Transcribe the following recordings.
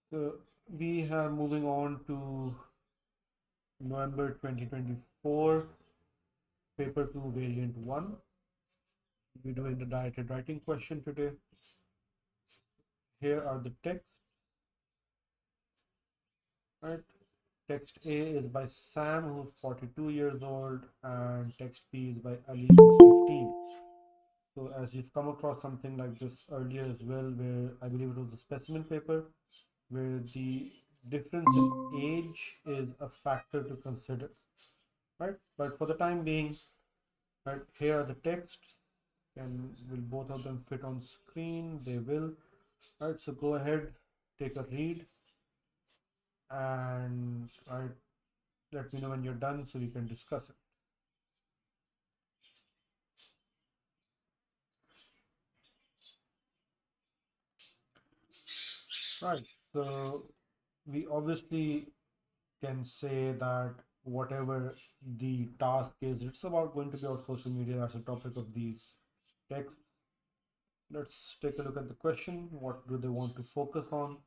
So we are moving on to November 2024, paper 2, variant 1. We're doing the directed writing question today. Here are the texts, right? Text A is by Sam, who's 42 years old, and text B is by Ali, who's 15. So as you've come across something like this earlier as well, where I believe it was the specimen paper, where the difference in age is a factor to consider, right? But for the time being, right, here are the texts, and will both of them fit on screen? They will. Right, so go ahead, take a read, and right, let me know when you're done so we can discuss it. Right, so we obviously can say that whatever the task is, it's about going to be on social media. That's the topic of these texts. Let's take a look at the question. What do they want to focus on?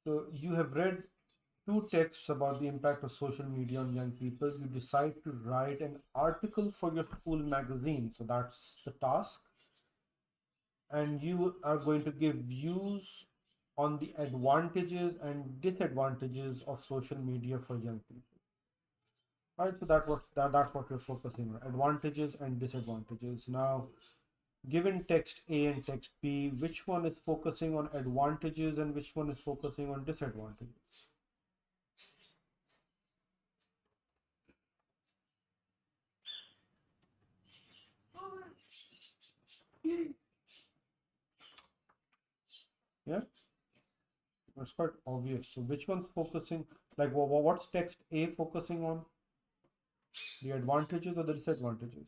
So you have read two texts about the impact of social media on young people. You decide to write an article for your school magazine. So that's the task. And you are going to give views on the advantages and disadvantages of social media for young people. Right, so that's what we're focusing on: advantages and disadvantages. Now, given text A and text B, which one is focusing on advantages and which one is focusing on disadvantages? Yeah, it's quite obvious. So which one's focusing, like what's text A focusing on? The advantages or the disadvantages?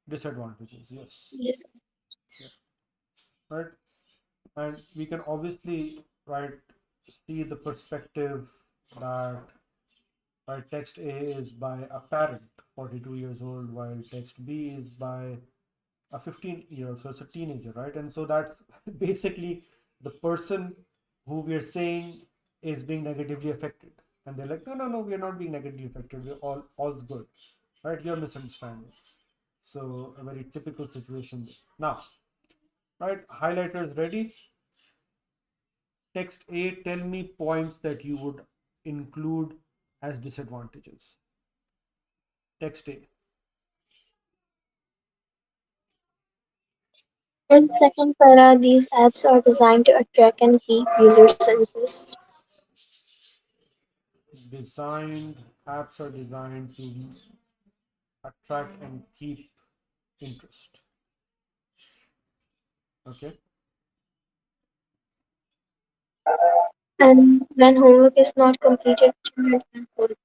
Disadvantages, yes. Yes. Yeah. Right. And we can obviously, right, see the perspective that, right, text A is by a parent, 42 years old, while text B is by a 15-year-old, so it's a teenager, right? And so that's basically the person who we're saying is being negatively affected. And they're like, no, no, no, we are not being negatively affected. We're all's good, right? You're misunderstanding. So a very typical situation. Now, right, highlighters ready. Text A, tell me points that you would include as disadvantages. Text A. In second para, these apps are designed to attract and keep users' interest. Designed apps are designed to attract and keep interest. Okay. And when homework is not completed, children can quit.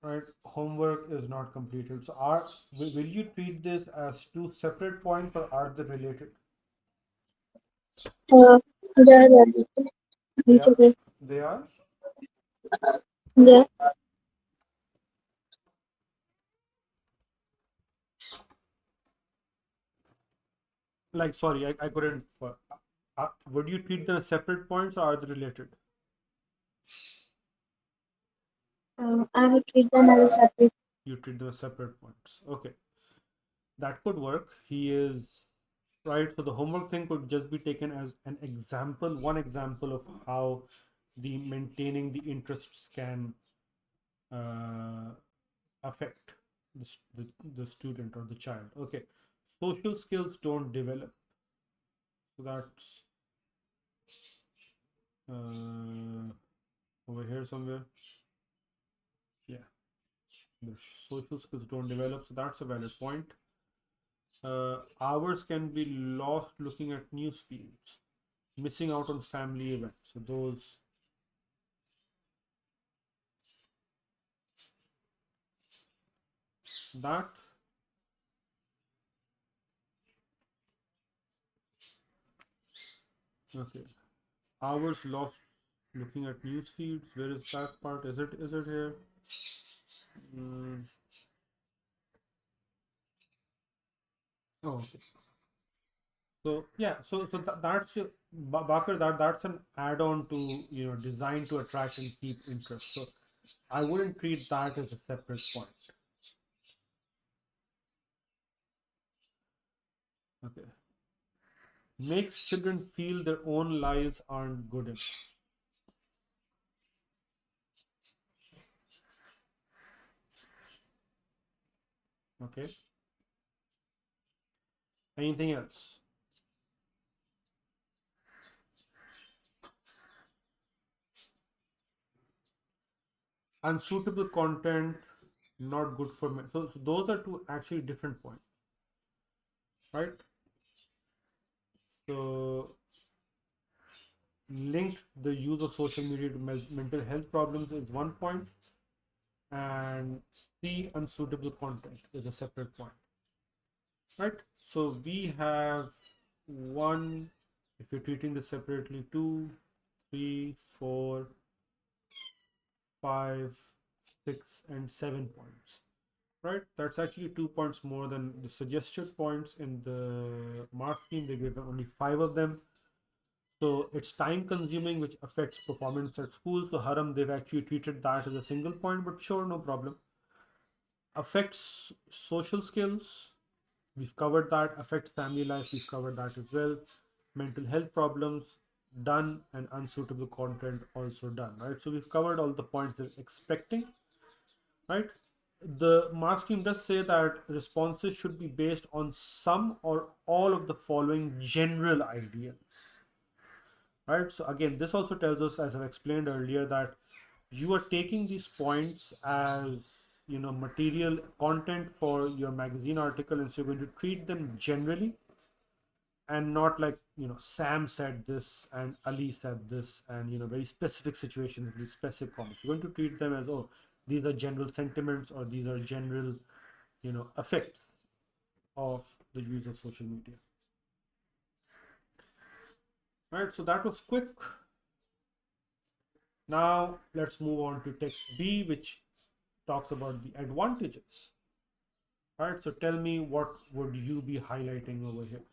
Right, homework is not completed. So are will you treat this as two separate points or are they related? Uh, the They are. basically, They are. yeah. Like, sorry, I couldn't. Would you treat them as separate points or are they related? I would treat them as a separate. You treat them as separate points. Okay, that could work. He is right. So the homework thing could just be taken as an example, one example of how the maintaining the interests can uh, affect the student or the child. Okay, social skills don't develop. So that's over here somewhere. Yeah, the social skills don't develop. So that's a valid point. Hours can be lost looking at news feeds, missing out on family events. So those that okay. Hours lost looking at news feeds. Where is that part? Is it here? Mm, oh, okay. So yeah, that's Bakar, that's an add-on to designed to attract and keep interest. So I wouldn't treat that as a separate point. Okay, makes children feel their own lives aren't good enough. Okay, anything else? Unsuitable content, not good for men. So those are two actually different points, right? So linked the use of social media to mental health problems is one point, and C, unsuitable content is a separate point, right? So we have one, if you're treating this separately, two, three, four, five, 6, and 7 points, right? That's actually 2 points more than the suggested points in the mark scheme. They give only 5 of them. So it's time consuming, which affects performance at school. So Haram, they've actually treated that as a single point, but sure, no problem. Affects social skills, we've covered that. Affects family life, we've covered that as well. Mental health problems, done. And unsuitable content, also done, right? So we've covered all the points they're expecting, right? The mark scheme does say that responses should be based on some or all of the following general ideas, right? So again, this also tells us, as I've explained earlier, that you are taking these points as material content for your magazine article, and so you're going to treat them generally, and not like Sam said this and Ali said this, and very specific situations, these specific comments. You're going to treat them as, oh, these are general sentiments, or these are general effects of the use of social media. Right, so that was quick. Now let's move on to text B, which talks about the advantages. Right, so tell me, what would you be highlighting over here?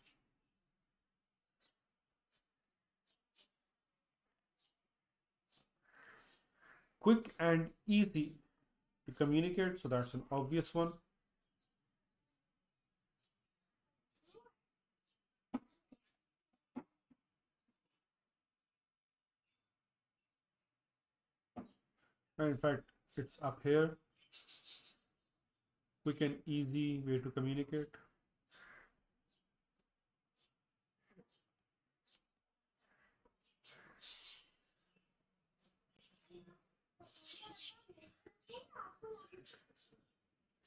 Quick and easy to communicate, so that's an obvious one. And in fact, it's up here. Quick and easy way to communicate.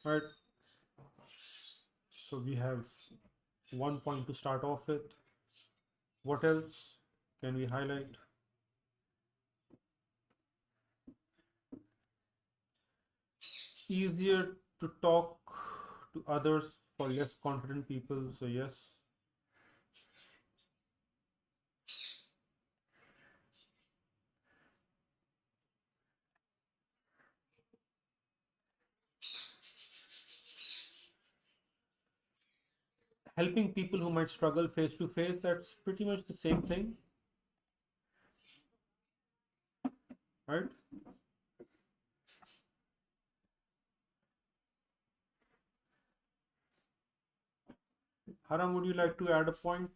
Right, so we have 1 point to start off with. What else can we highlight? Easier to talk to others for less confident people, so yes. Helping people who might struggle face to face, that's pretty much the same thing, right? Haram, would you like to add a point?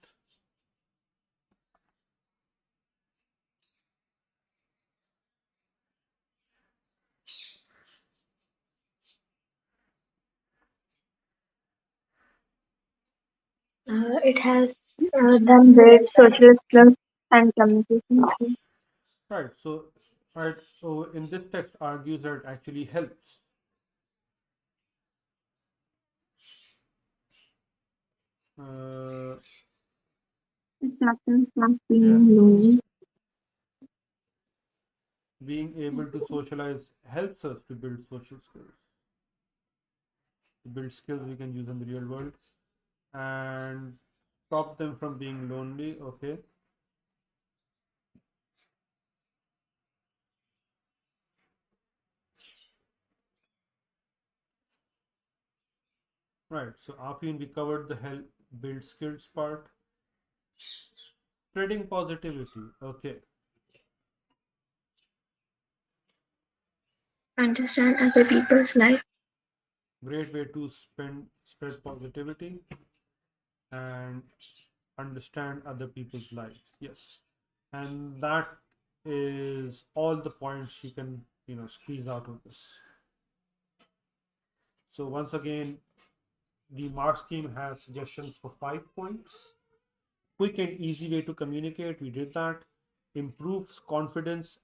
It has them build social skills and communication skills. Right, so in this text argues that it actually helps. uh, It's nothing from yeah, being lonely. being able to socialize helps us to build social skills, to build skills we can use in the real world, and stop them from being lonely. Okay. Right. So after we covered the help build skills part, spreading positivity. Okay. Understand other people's life. Great way to spread positivity and understand other people's lives. Yes. And that is all the points you can, squeeze out of this. So once again, the mark scheme has suggestions for 5 points. Quick and easy way to communicate, we did that. Improves confidence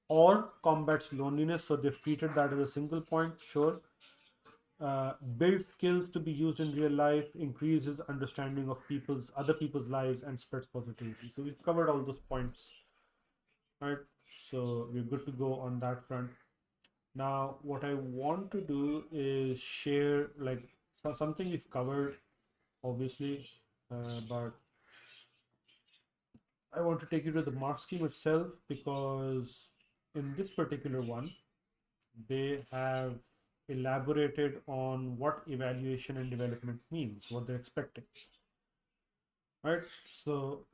or combats loneliness, so they've treated that as a single point, sure. Build skills to be used in real life, increases understanding of other people's lives, and spreads positivity. So we've covered all those points, right? So we're good to go on that front. Now, what I want to do is share like something we've covered, obviously, but I want to take you to the mark scheme itself because in this particular one, they have elaborated on what evaluation and development means, what they're expecting. Right? So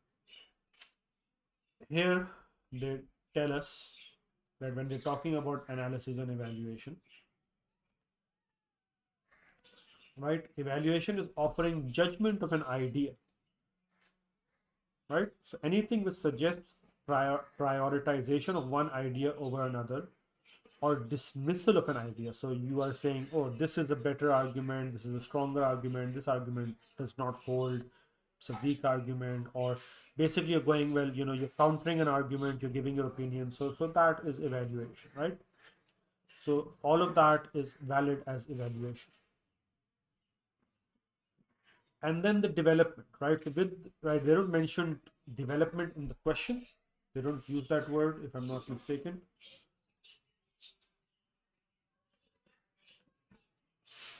here they tell us that when they're talking about analysis and evaluation, right? Evaluation is offering judgment of an idea, right? So anything which suggests prioritization of one idea over another or dismissal of an idea. So you are saying, oh, this is a better argument, this is a stronger argument, this argument does not hold, it's a weak argument, or basically you're going, well, you're countering an argument, you're giving your opinion. So that is evaluation, right? So all of that is valid as evaluation. And then the development, right? So right, they don't mention development in the question. They don't use that word, if I'm not mistaken.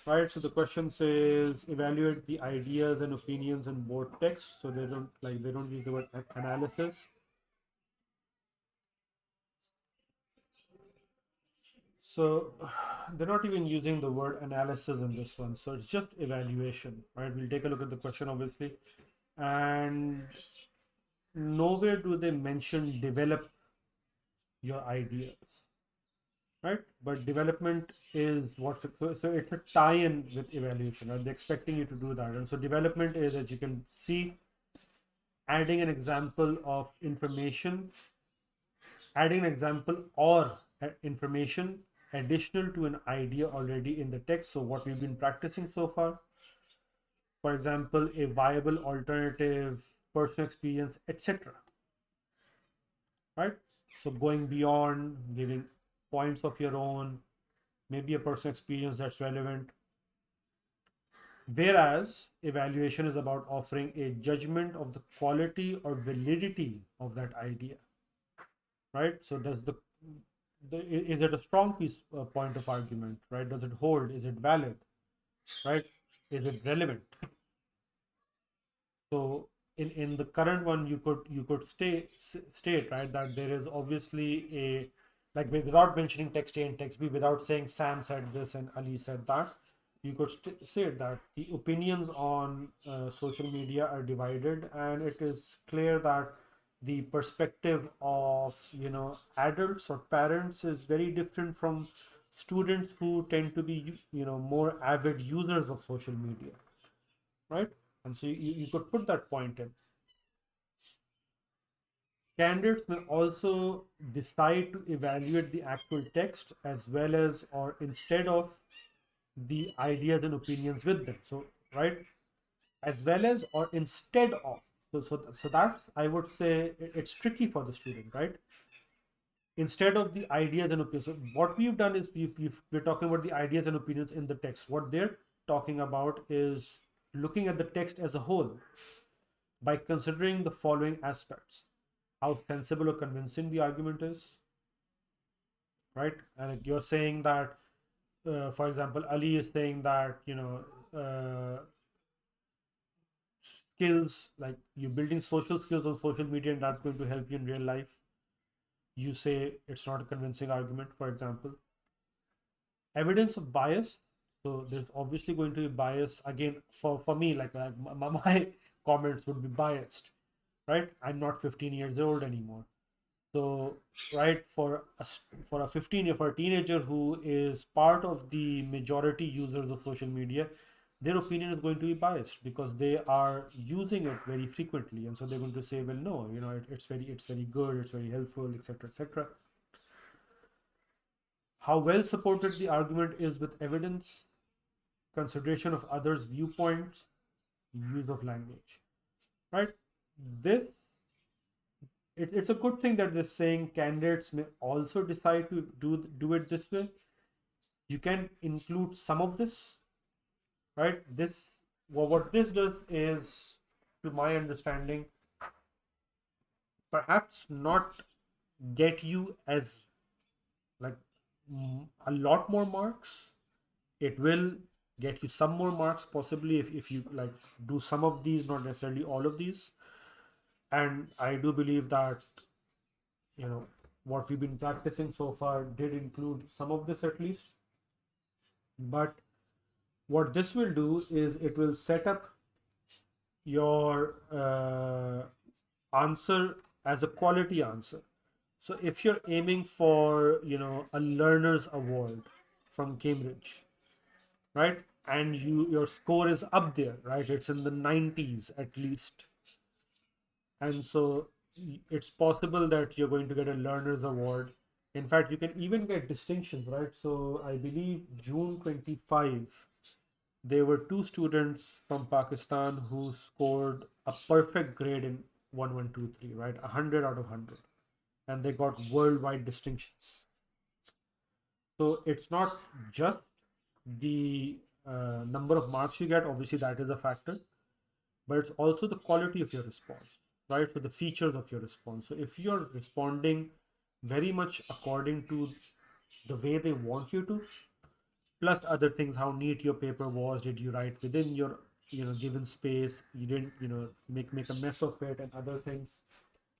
Right, so the question says evaluate the ideas and opinions in board text. So they don't use the word analysis. So they're not even using the word analysis in this one. So it's just evaluation, right? We'll take a look at the question, obviously. And nowhere do they mention develop your ideas, right? But development is what, so it's a tie-in with evaluation, right? They're expecting you to do that. And so development is, as you can see, adding an example of information, adding an example or information additional to an idea already in the text. So what we've been practicing so far, for example, a viable alternative, personal experience, etc. Right? So going beyond, giving points of your own, maybe a personal experience that's relevant. Whereas evaluation is about offering a judgment of the quality or validity of that idea. Right? So does is it a strong point of argument, right? Does it hold? Is it valid, right? Is it relevant? So in the current one, you could state, right, that there is obviously a, like, without mentioning text A and text B, without saying Sam said this and Ali said that, you could say that the opinions on social media are divided, and it is clear that the perspective of adults or parents is very different from students who tend to be more avid users of social media, right? And so you could put that point in. Candidates may also decide to evaluate the actual text as well as or instead of the ideas and opinions with them. So, right, as well as or instead of. So that's, I would say, it's tricky for the student, right? Instead of the ideas and opinions. So what we've done is we're talking about the ideas and opinions in the text. What they're talking about is looking at the text as a whole by considering the following aspects: how sensible or convincing the argument is, right? And you're saying that, for example, Ali is saying that, skills, like you're building social skills on social media and that's going to help you in real life. You say it's not a convincing argument, for example. Evidence of bias. So there's obviously going to be bias again for me, like my comments would be biased, right? I'm not 15 years old anymore. So, right, for a 15 year for a teenager who is part of the majority users of social media, their opinion is going to be biased because they are using it very frequently, and so they're going to say, well, no, it's very good, it's very helpful, etc., etc. How well supported the argument is with evidence, consideration of others' viewpoints, use of language, right? This it's a good thing that they're saying candidates may also decide to do it this way. You can include some of this, right? What this does is, to my understanding, perhaps not get you as like a lot more marks. It will get you some more marks possibly if you like do some of these, not necessarily all of these. And I do believe that what we've been practicing so far did include some of this at least. But what this will do is it will set up your answer as a quality answer. So if you're aiming for, a learner's award from Cambridge, right? And your score is up there, right? It's in the 90s at least. And so it's possible that you're going to get a learner's award. In fact, you can even get distinctions, right? So I believe June 25, there were two students from Pakistan who scored a perfect grade in 1123, right? 100 out of 100. And they got worldwide distinctions. So it's not just the number of marks you get, obviously, that is a factor, but it's also the quality of your response, right? So the features of your response. So if you're responding very much according to the way they want you to, plus other things, how neat your paper was, did you write within your given space, you didn't make a mess of it, and other things.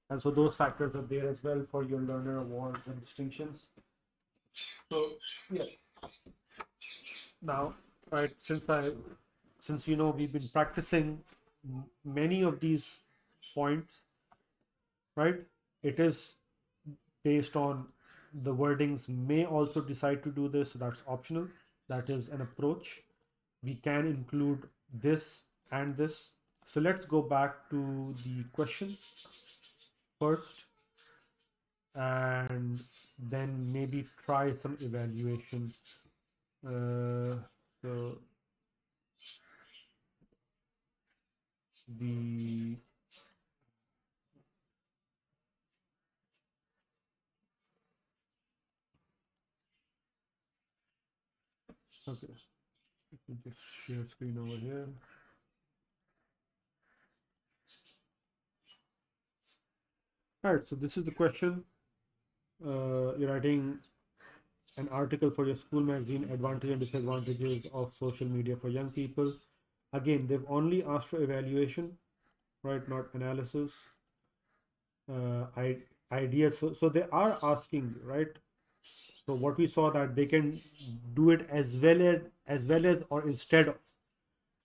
And so those factors are there as well for your learner awards and distinctions. So yeah, now, right, since we've been practicing many of these points, right? It is based on the wordings may also decide to do this, so that's optional. That is an approach. We can include this and this. So let's go back to the question first and then maybe try some evaluation. So the okay, let me just share screen over here. All right, so this is the question. You're writing an article for your school magazine, advantages and disadvantages of social media for young people. Again, they've only asked for evaluation, right? Not analysis. Ideas. So they are asking, right? So what we saw that they can do it as well as or instead of.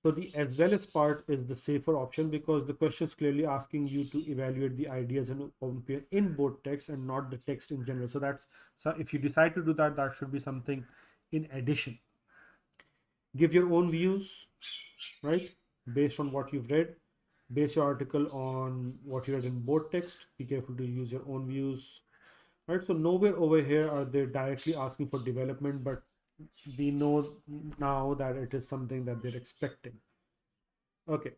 So the as well as part is the safer option because the question is clearly asking you to evaluate the ideas and open in both text and not the text in general. So if you decide to do that, that should be something in addition. Give your own views, right? Based on what you've read. Base your article on what you read in bold text. Be careful to use your own views, right? So nowhere over here are they directly asking for development, but we know now that it is something that they're expecting. Okay,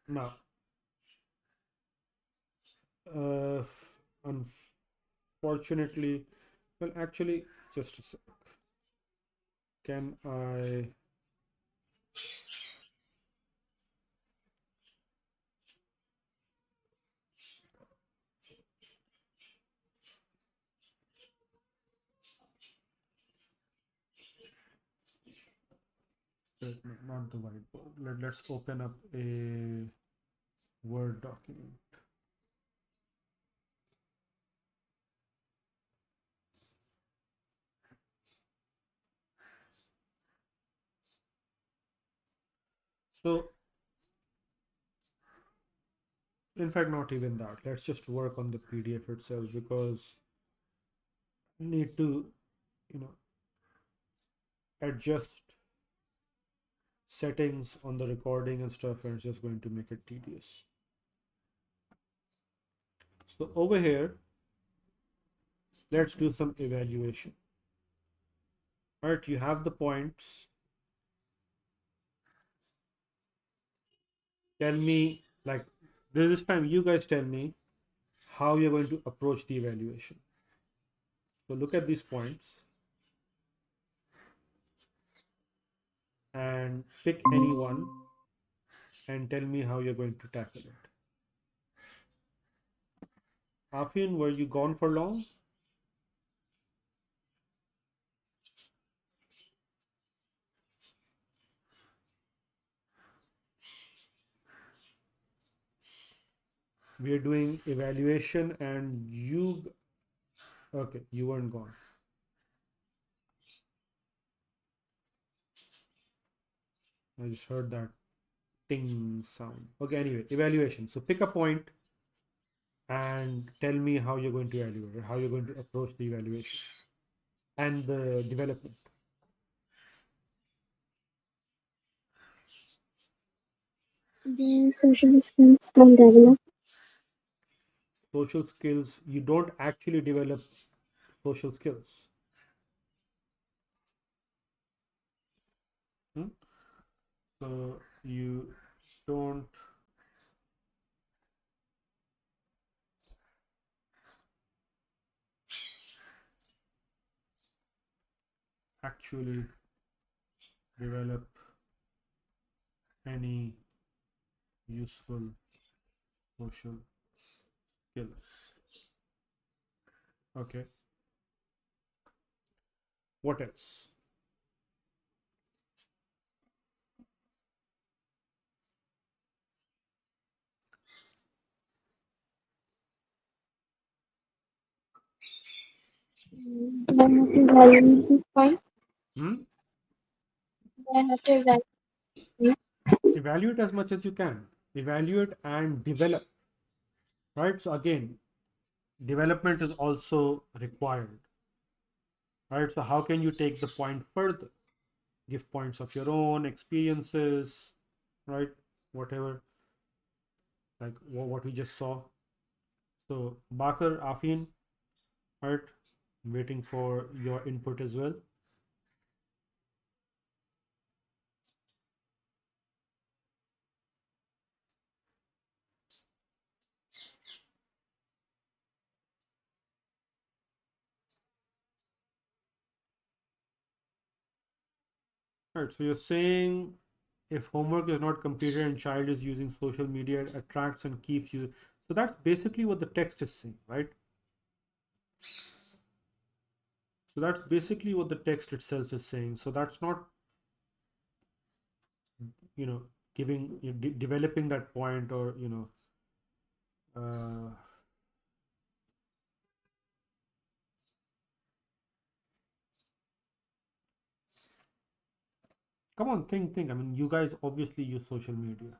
now, uh, unfortunately, well, actually, just a sec. Can I? Not the whiteboard. Let's open up a Word document. So, in fact, not even that. Let's just work on the PDF itself because we need to, you know, adjust settings on the recording and stuff, and it's just going to make it tedious. So over here, let's do some evaluation. All right, you have the points. Tell me, like, this time you guys tell me how you're going to approach the evaluation. So look at these points and pick any one and tell me how you're going to tackle it. Afin, were you gone for long? We are doing evaluation and you, okay, you weren't gone. I just heard that ting sound. Okay, anyway, evaluation. So pick a point and tell me how you're going to evaluate it, how you're going to approach the evaluation and the development. The social skills can develop. Social skills, you don't actually develop social skills. Hmm? So you don't actually develop any useful social skills. Okay. What else? Do I have to evaluate this point? Hmm? Do I have to evaluate? Evaluate as much as you can. Evaluate and develop. Right. So again, development is also required. Right. So how can you take the point further? Give points of your own experiences, right? Whatever, like what we just saw. So Bakar, Afin, right? Waiting for your input as well. Right. So you're saying if homework is not completed and child is using social media, it attracts and keeps you. So that's basically what the text is saying, right? So that's basically what the text itself is saying. So that's not, you know, giving, developing that point or, uh, come on, think. I mean, you guys obviously use social media,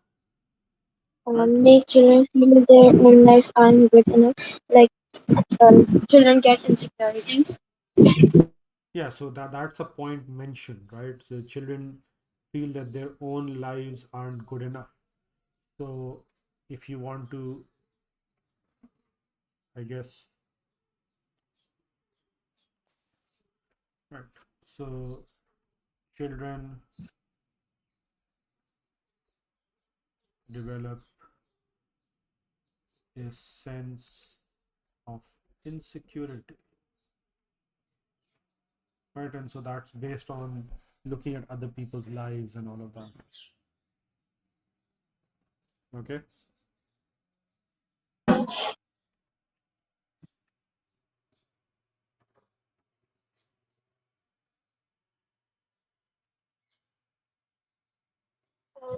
right? Make children feel their own lives aren't good enough. Like children get insecurities. Yeah, so that's a point mentioned, right? So children feel that their own lives aren't good enough. So if you want to, I guess, right. So children develop a sense of insecurity, right? And so that's based on looking at other people's lives and all of that. Okay.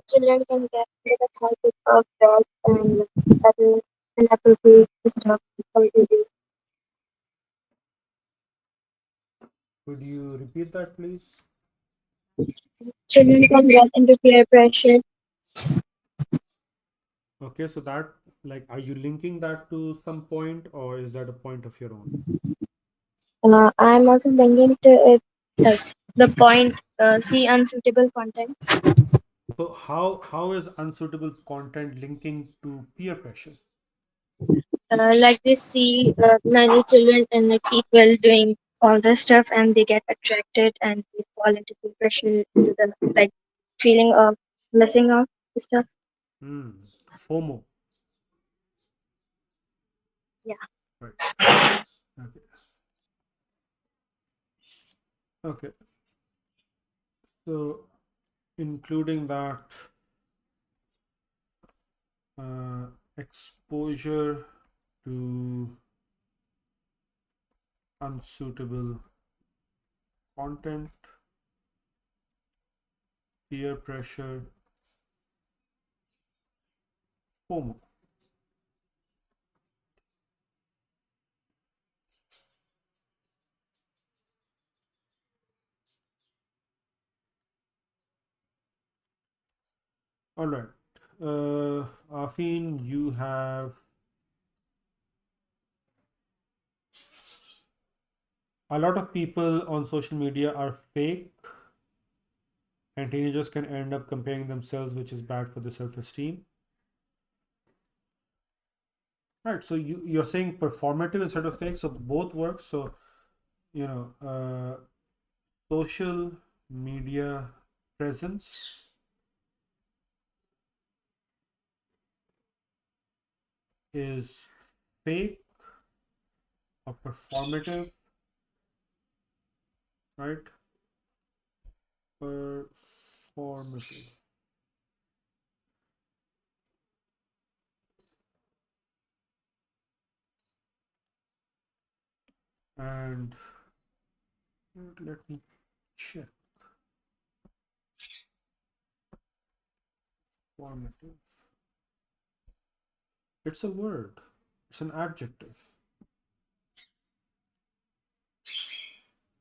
Children can get excited of drugs and sudden inappropriate stuff completely. Could you repeat that, please? Children can get into peer pressure Okay, so that, like, are you linking that to some point, or is that a point of your own? I'm also linking to it, like the point, see unsuitable content. So how is unsuitable content linking to peer pressure? Like they see many children and like people doing all this stuff and they get attracted and they fall into peer pressure into the like feeling of missing out stuff. Hmm. FOMO. Yeah. Right. Okay. Okay. So including that, uh, exposure to unsuitable content, peer pressure, FOMO. All right. Afin, you have a lot of people on social media are fake, and teenagers can end up comparing themselves, which is bad for the self-esteem. Right. So you're saying performative instead of fake, so both work. So you know, social media presence is fake or performative, right? Performative. And let me check. Formative. It's a word. It's an adjective.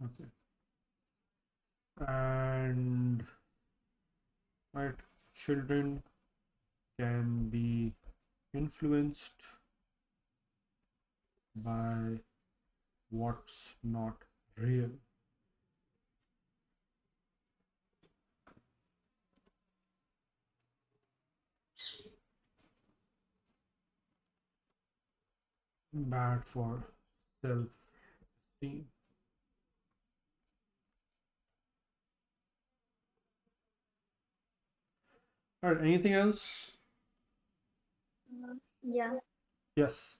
Okay. And right, children can be influenced by what's not real. Bad for self-esteem. All right. Anything else? Yeah, Yes.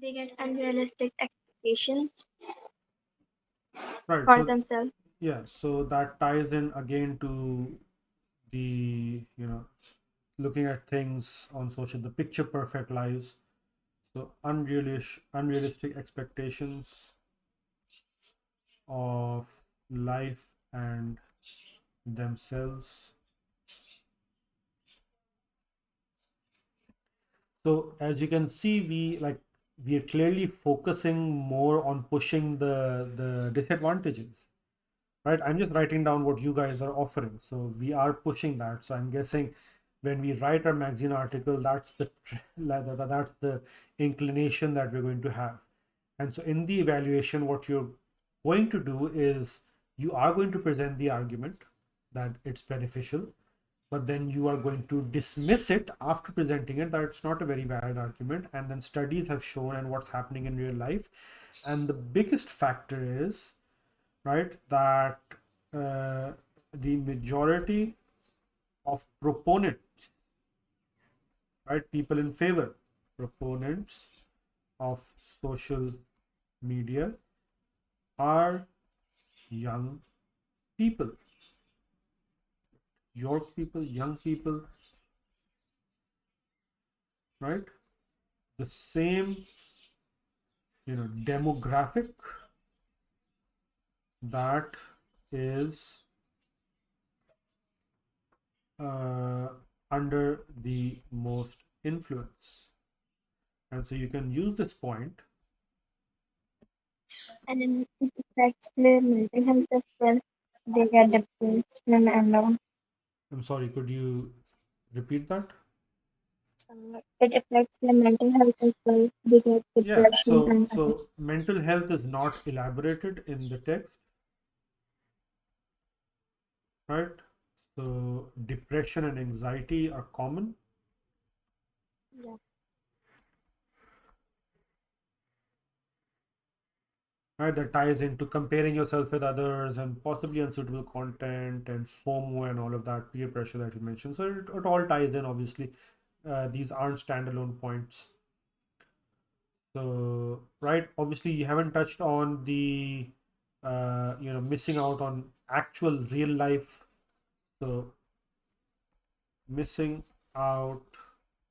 they get unrealistic expectations Right. for So themselves. yeah. So that ties in again to the looking at things on social, the picture perfect lives. So unrealistic expectations of life and themselves. So as you can see, we are clearly focusing more on pushing the disadvantages, right? I'm just writing down what you guys are offering. So we are pushing that. So I'm guessing when we write our magazine article, that's that's the inclination that we're going to have. And so in the evaluation, what you're going to do is you are going to present the argument that it's beneficial, but then you are going to dismiss it after presenting it that it's not a very valid argument. And then studies have shown and what's happening in real life. And the biggest factor is, right, that uh, the majority of proponents, right, people in favor, proponents of social media are young people, your people, young people, right? The same, demographic that is uh, under the most influence. And so you can use this point. And then it affects their mental health as well. They get depression and all. I'm sorry, could you? Repeat that. It affects their mental health as well. They get Yeah, depression so and other. so mental health is not elaborated in the text, right? So depression and anxiety are common, Yeah. right? That ties into comparing yourself with others and possibly unsuitable content and FOMO and all of that peer pressure that you mentioned. So it all ties in, obviously. These aren't standalone points. So, right, obviously you haven't touched on the, missing out on actual real life. So missing out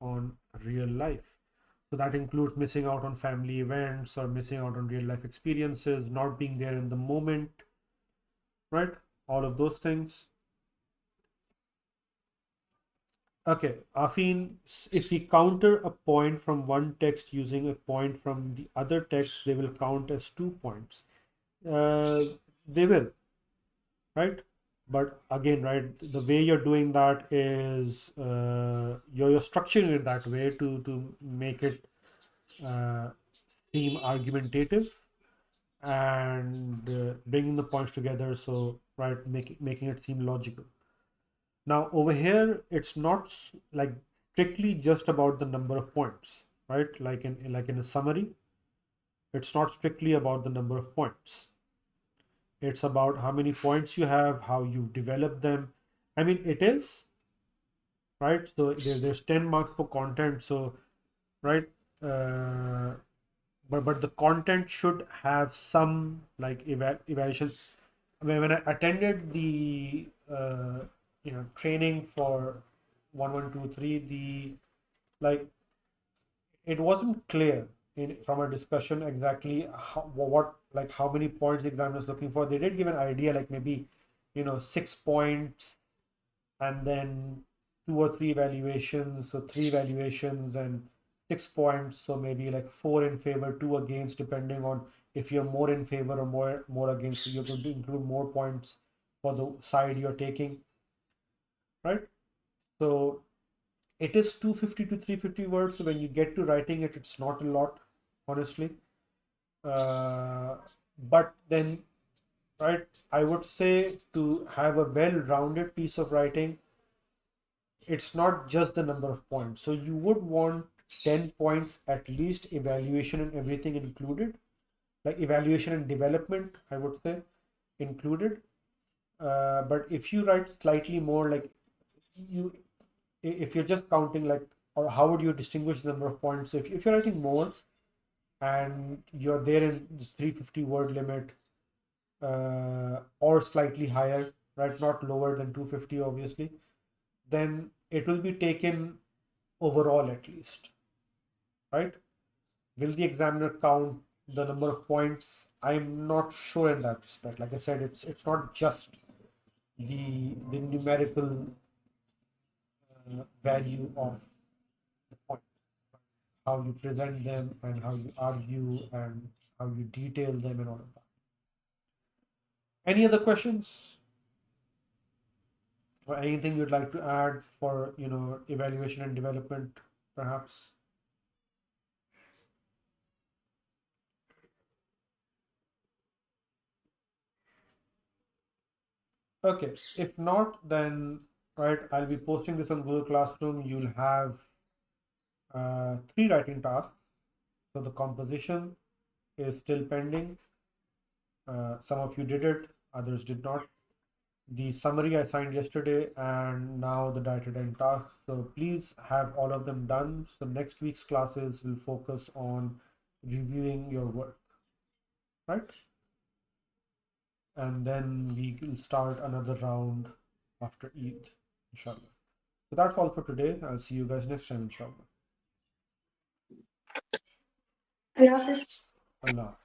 on real life. So that includes missing out on family events or missing out on real life experiences, not being there in the moment, right? All of those things. Okay, Afin, if we counter a point from one text using a point from the other text, they will count as 2 points. Uh, they will, right? But again, right, the way you're doing that is you're structuring it that way to make it uh, seem argumentative and bringing the points together. So, right, making it seem logical. Now, over here, it's not like strictly just about the number of points, right? Like in a summary, it's not strictly about the number of points. It's about how many points you have, how you develop them. I mean, it is, right? So there's 10 marks for content. So, right, uh, but the content should have some like evaluation. When I attended the training for 1123, the like it wasn't clear from a discussion exactly what like how many points the examiner is looking for. They did give an idea like maybe 6 points and then two or three valuations, so three valuations and 6 points, so maybe like four in favor, two against, depending on if you're more in favor or more against. So you're going to include more points for the side you're taking, right? So it is 250 to 350 words. So when you get to writing it, it's not a lot, honestly. Uh, but then, right, I would say to have a well-rounded piece of writing, it's not just the number of points. So you would want 10 points at least, evaluation and everything included, like evaluation and development, I would say, included. But if you write slightly more, like you, if you're just counting, like, or how would you distinguish the number of points? So if you're writing more and you're there in the 350 word limit, or slightly higher, right, not lower than 250, obviously, then it will be taken overall at least, right? Will the examiner count the number of points? I'm not sure in that respect. Like I said, it's not just the numerical value of the point, how you present them and how you argue and how you detail them and all of that. Any other questions or anything you'd like to add for evaluation and development, perhaps? Okay, if not, then right, I'll be posting this on Google Classroom. You'll have three writing tasks. So the composition is still pending. Some of you did it, others did not. The summary I signed yesterday, and now the data and tasks. So please have all of them done. So next week's classes will focus on reviewing your work, right? And then we will start another round after Eid, inshallah. So that's all for today. I'll see you guys next time, inshallah. Allah Hafiz. Allah.